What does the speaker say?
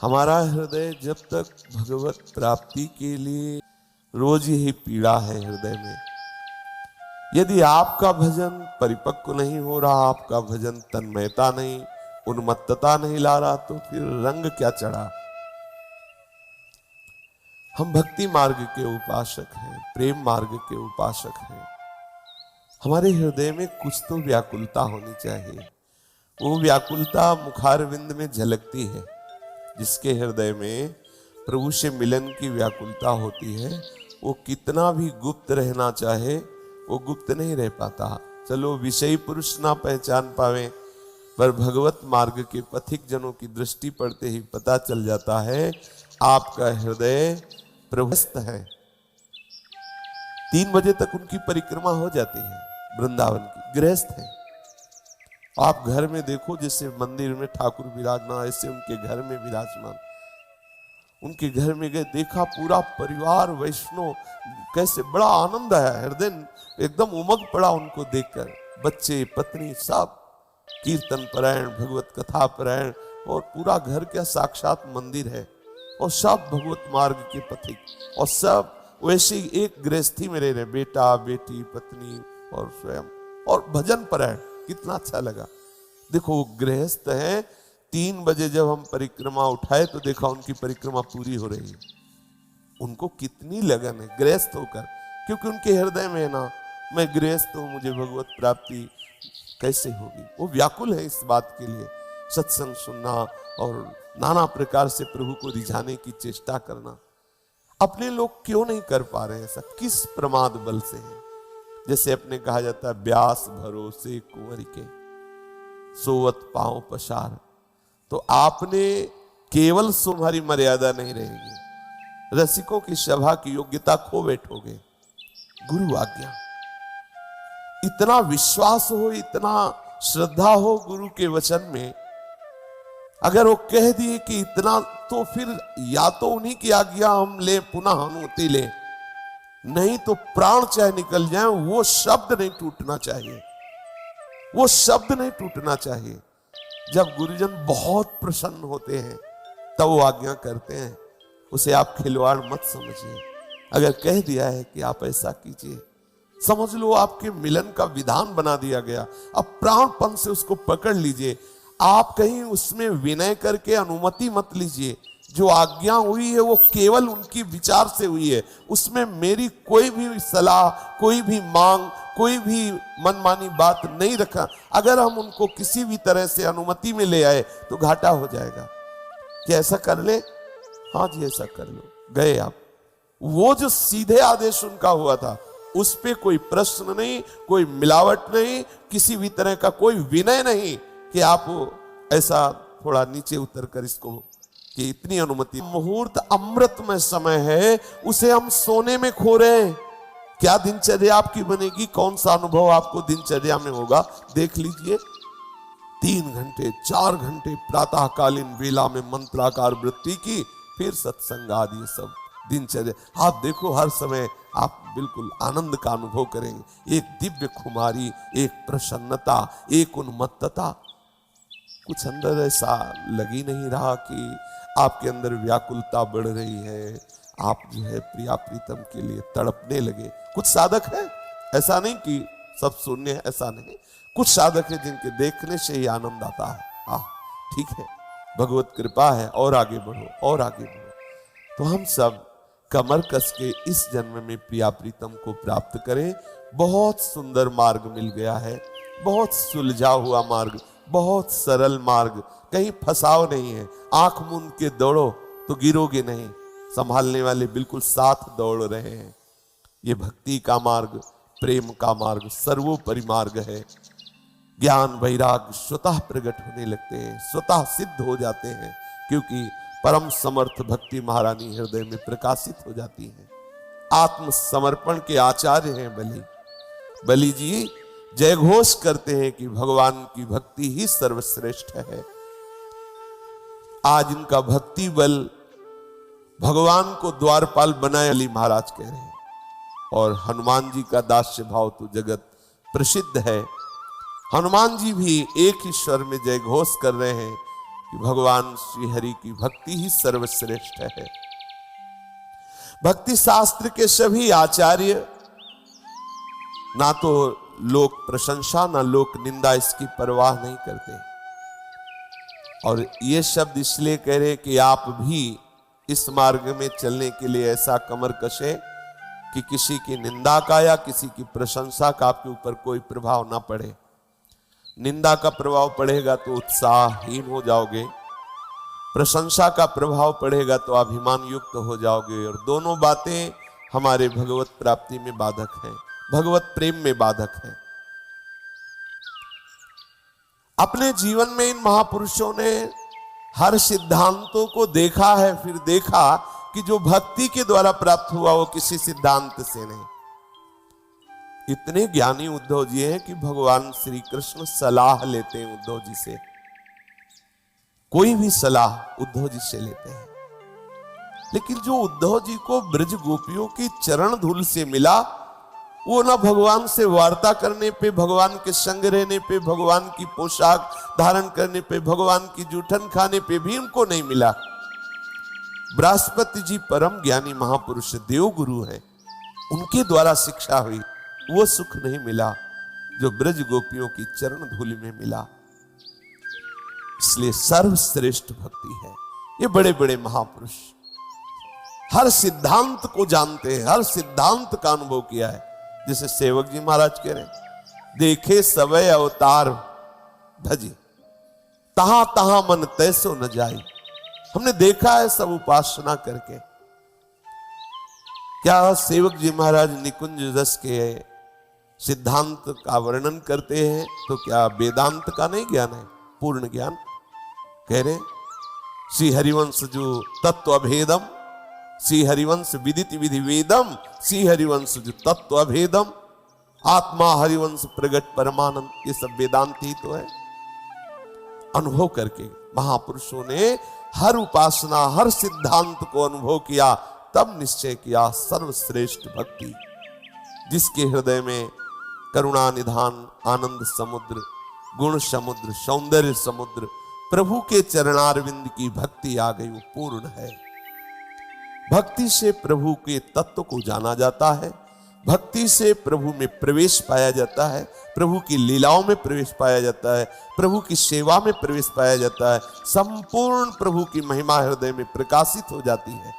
हमारा हृदय जब तक भगवत प्राप्ति के लिए रोज ही पीड़ा है हृदय में। यदि आपका भजन परिपक्व नहीं हो रहा, आपका भजन तन्मयता नहीं, उन्मत्तता नहीं ला रहा, तो फिर रंग क्या चढ़ा। हम भक्ति मार्ग के उपासक हैं, प्रेम मार्ग के उपासक हैं। हमारे हृदय में कुछ तो व्याकुलता होनी चाहिए। वो व्याकुलता मुखारविंद में झलकती है। जिसके हृदय में प्रभु से मिलन की व्याकुलता होती है, वो कितना भी गुप्त रहना चाहे वो गुप्त नहीं रह पाता। चलो विषयी पुरुष ना पहचान पावे, पर भगवत मार्ग के पथिक जनों की दृष्टि पड़ते ही पता चल जाता है आपका हृदय प्रभुस्त है। 3 बजे तक उनकी परिक्रमा हो जाती है वृंदावन की, गृहस्थ है। आप घर में देखो, जैसे मंदिर में ठाकुर विराजमान, ऐसे उनके घर में विराजमान। उनके घर में गए, देखा पूरा परिवार वैष्णव, कैसे बड़ा आनंद आया, हृदय एकदम उमग पड़ा उनको देखकर। बच्चे पत्नी सब कीर्तन परायण, भगवत कथा परायण, और पूरा घर क्या साक्षात मंदिर है, और सब भगवत मार्ग के पथिक, और सब वैसे ही एक गृहस्थी में रह रहे, बेटा बेटी पत्नी और स्वयं, और भजन परायण। कितना अच्छा लगा। देखो वो गृहस्थ है। 3 बजे जब हम परिक्रमा उठाए तो देखा उनकी परिक्रमा पूरी हो रही है। उनको कितनी लगन है गृहस्थ होकर, क्योंकि उनके हृदय में है ना, मैं गृहस्थ हूं, मुझे भगवत प्राप्ति कैसे होगी। वो व्याकुल है इस बात के लिए। सत्संग सुनना और नाना प्रकार से प्रभु को रिझाने की चेष्टा करना। अपने लोग क्यों नहीं कर पा रहे हैं ऐसा? किस प्रमाद बल से है? जैसे अपने कहा जाता है, ब्यास भरोसे कुंवर के सोवत पांव पसार। तो आपने केवल तुम्हारी मर्यादा नहीं रहेगी, रसिकों की सभा की योग्यता खो बैठोगे। गुरु आज्ञा, इतना विश्वास हो, इतना श्रद्धा हो गुरु के वचन में, अगर वो कह दिए कि इतना, तो फिर या तो उन्हीं की आज्ञा हम ले, पुनः अनुमति ले, नहीं तो प्राण चाहे निकल जाए, वो शब्द नहीं टूटना चाहिए, वो शब्द नहीं टूटना चाहिए। जब गुरुजन बहुत प्रसन्न होते हैं तब वो आज्ञा करते हैं, उसे आप खिलवाड़ मत समझिए। अगर कह दिया है कि आप ऐसा कीजिए, समझ लो आपके मिलन का विधान बना दिया गया। अब प्राणपन से उसको पकड़ लीजिए। आप कहीं उसमें विनय करके अनुमति मत लीजिए। जो आज्ञा हुई है वो केवल उनकी विचार से हुई है, उसमें मेरी कोई भी सलाह, कोई भी मांग, कोई भी मनमानी बात नहीं रखा। अगर हम उनको किसी भी तरह से अनुमति में ले आए तो घाटा हो जाएगा। क्या ऐसा कर ले? हाँ जी ऐसा कर लो, गए आप। वो जो सीधे आदेश उनका हुआ था, उस पे कोई प्रश्न नहीं, कोई मिलावट नहीं, किसी भी तरह का कोई विनय नहीं कि आप ऐसा थोड़ा नीचे उतर कर इसको, कि इतनी अनुमति। मुहूर्त अमृतमय समय है, उसे हम सोने में खो रहे हैं। क्या दिनचर्या आपकी बनेगी, कौन सा अनुभव आपको दिनचर्या में होगा, देख लीजिए। 3 घंटे 4 घंटे प्रातःकालीन वेला में मंत्राकार वृत्ति की, फिर सत्संग आदि सब दिनचर्या। आप देखो हर समय आप बिल्कुल आनंद का अनुभव करेंगे। एक दिव्य खुमारी, एक प्रसन्नता, एक उन्मत्तता। कुछ अंदर ऐसा लग ही नहीं रहा कि आपके अंदर व्याकुलता बढ़ रही है, आप जो है प्रिया प्रीतम के लिए तड़पने लगे। कुछ साधक है, ऐसा नहीं कि सब शून्य है, ऐसा नहीं। कुछ साधक है जिनके देखने से ही आनंद आता है। ठीक है, भगवत कृपा है, और आगे बढ़ो और आगे बढ़ो। तो हम सब कमर कस के इस जन्म में प्रिया प्रीतम को प्राप्त करें। बहुत सुंदर मार्ग मिल गया है, बहुत सुलझा हुआ मार्ग, बहुत सरल मार्ग, कहीं फसाव नहीं है। आंख मूंद के दौड़ो तो गिरोगे नहीं, संभालने वाले बिल्कुल साथ दौड़ रहे हैं। ये भक्ति का मार्ग, प्रेम का मार्ग सर्वोपरि मार्ग है। ज्ञान वैराग्य स्वतः प्रकट होने लगते हैं, स्वतः सिद्ध हो जाते हैं, क्योंकि परम समर्थ भक्ति महारानी हृदय में प्रकाशित हो जाती है। आत्मसमर्पण के आचार्य हैं बलि। बलि जी जय घोष करते हैं कि भगवान की भक्ति ही सर्वश्रेष्ठ है। आज इनका भक्ति बल भगवान को द्वारपाल बनाए, बलि महाराज कह रहे हैं। और हनुमान जी का दास्य भाव तो जगत प्रसिद्ध है। हनुमान जी भी एक ही स्वर में जय घोष कर रहे हैं कि भगवान श्री हरि की भक्ति ही सर्वश्रेष्ठ है। भक्ति शास्त्र के सभी आचार्य ना तो लोक प्रशंसा ना लोक निंदा इसकी परवाह नहीं करते, और ये शब्द इसलिए कह रहे कि आप भी इस मार्ग में चलने के लिए ऐसा कमर कसे कि किसी की निंदा का या किसी की प्रशंसा का आपके ऊपर कोई प्रभाव ना पड़े। निंदा का प्रभाव पड़ेगा तो उत्साहहीन हो जाओगे, प्रशंसा का प्रभाव पड़ेगा तो अभिमान युक्त हो जाओगे, और दोनों बातें हमारे भगवत प्राप्ति में बाधक हैं, भगवत प्रेम में बाधक हैं। अपने जीवन में इन महापुरुषों ने हर सिद्धांतों को देखा है, फिर देखा कि जो भक्ति के द्वारा प्राप्त हुआ वो किसी सिद्धांत से नहीं। इतने ज्ञानी उद्धव जी हैं कि भगवान श्री कृष्ण सलाह लेते हैं उद्धव जी से, कोई भी सलाह उद्धव जी से लेते हैं। लेकिन जो उद्धव जी को ब्रज गोपियों की चरण धूल से मिला, वो ना भगवान से वार्ता करने पे, भगवान के संग रहने पे, भगवान की पोशाक धारण करने पे, भगवान की जूठन खाने पे भी उनको नहीं मिला। बृहस्पति जी परम ज्ञानी महापुरुष देव गुरु हैं, उनके द्वारा शिक्षा हुई, वो सुख नहीं मिला जो ब्रज गोपियों की चरण धूलि में मिला। इसलिए सर्वश्रेष्ठ भक्ति है। ये बड़े बड़े महापुरुष हर सिद्धांत को जानते हैं, हर सिद्धांत का अनुभव किया है। जैसे सेवक जी महाराज कह रहे हैं, देखे सवै अवतार भजी तहां तहां मन तैसो न जाई। हमने देखा है सब उपासना करके। क्या सेवक जी महाराज निकुंज रस के सिद्धांत का वर्णन करते हैं तो क्या वेदांत का नहीं ज्ञान है? पूर्ण ज्ञान कह रहे। श्री हरिवंश जो तत्व अभेदम, श्री हरिवंश विदित विधि वेदम, श्री हरिवंश जो तत्व अभेदम, आत्मा हरिवंश प्रगट परमानंद, ये सब वेदांत ही तो है। अनुभव करके महापुरुषों ने हर उपासना हर सिद्धांत को अनुभव किया, तब निश्चय किया सर्वश्रेष्ठ भक्ति, जिसके हृदय में करुणा निधान, आनंद समुद्र, गुण समुद्र, सौंदर्य समुद्र, प्रभु के चरणारविंद की भक्ति आ गई, वो पूर्ण है। भक्ति से प्रभु के तत्व को जाना जाता है, भक्ति से प्रभु में प्रवेश पाया जाता है, प्रभु की लीलाओं में प्रवेश पाया जाता है, प्रभु की सेवा में प्रवेश पाया जाता है, संपूर्ण प्रभु की महिमा हृदय में प्रकाशित हो जाती है।